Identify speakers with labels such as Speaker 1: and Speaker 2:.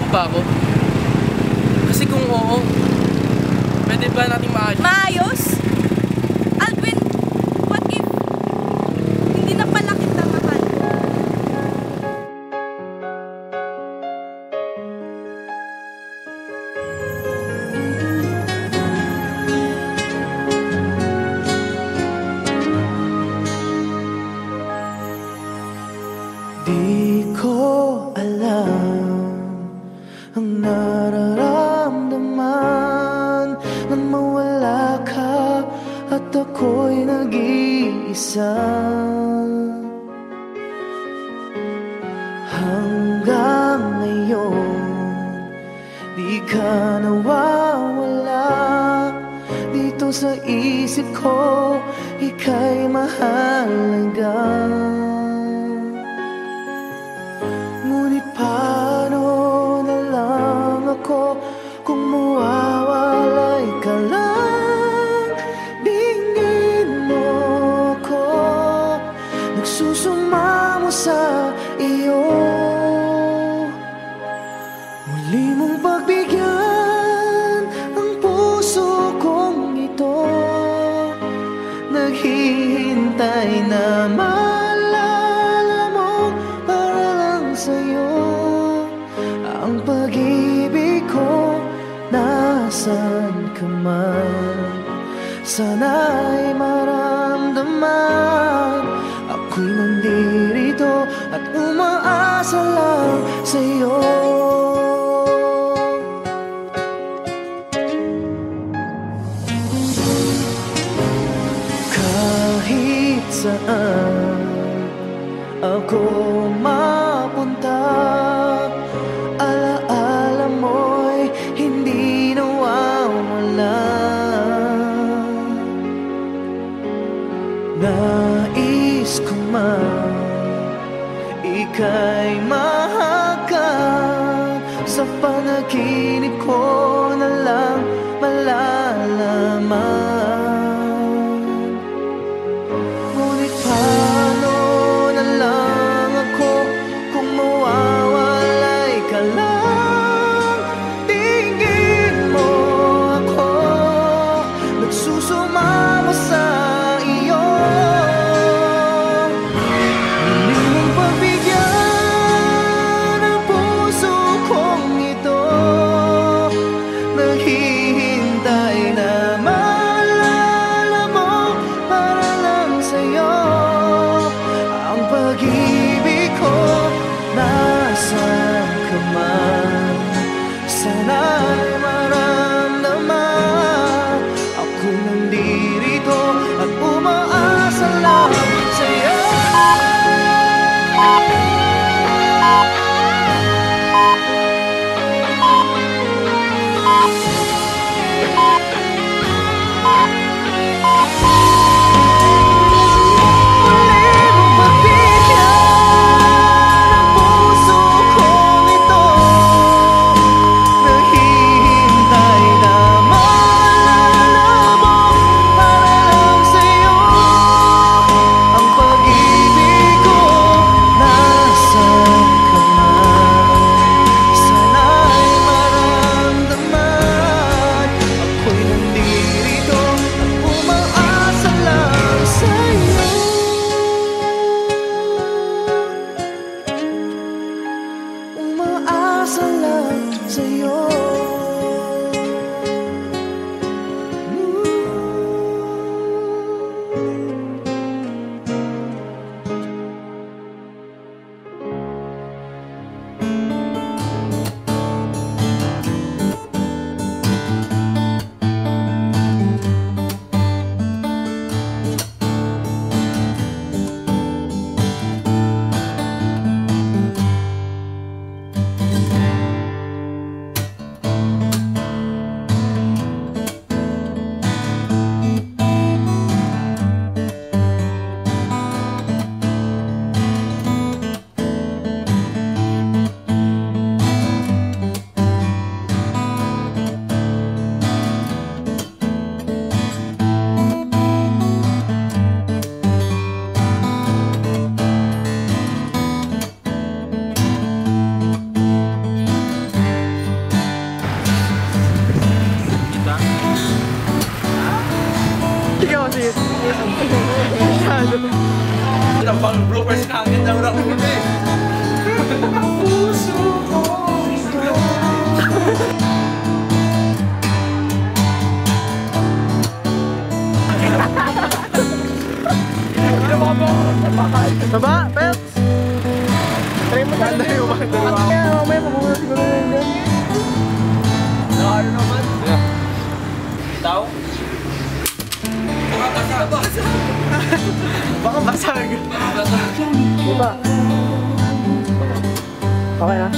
Speaker 1: mo ba ako? Kasi kung oo, pwede ba natin maayos?
Speaker 2: Maayos? Alvin, what if hindi na pala kita mahal?
Speaker 3: Di ko alam ang nararamdaman nang mawala ka at ako'y nag-iisa. Hanggang ngayon, di ka nawawala dito sa isip ko, ika'y mahalaga. Ngunit paano na lang ako kung mawawalay ka lang? Dinggin mo ako, nagsusumamo sa iyo. Muli mong pagbigyan ang puso kong ito, naghihintay na maalala mo para lang sa'yo. Ang pag-ibig ko, nasan ka man, sana'y maramdaman. Ako'y nandirito at umaasa lang sa'yo. Kahit saan ako mapunta, alaala mo'y hindi nawawala. Nais ko man ika'y mahagkan, sa panaginip ko na lang malalaman. Ngunit paano na lang ako kung mawawalay ka lang? Tingin mo ako, nagsusumamo sa iyo. Hindi mong pagbigyan ang puso kong ito,
Speaker 4: Kasi masyado.
Speaker 1: Pang bloopers na agad daw na huli. Puso ko.
Speaker 4: Baba, Pets! Try mo talaga yung mga dalawa. Kaya mamaya mabuhay siguro yun dyan.
Speaker 1: Ano naman? Itaw? Baka
Speaker 4: Baka basag.
Speaker 1: basag.
Speaker 4: Diba? Okay na?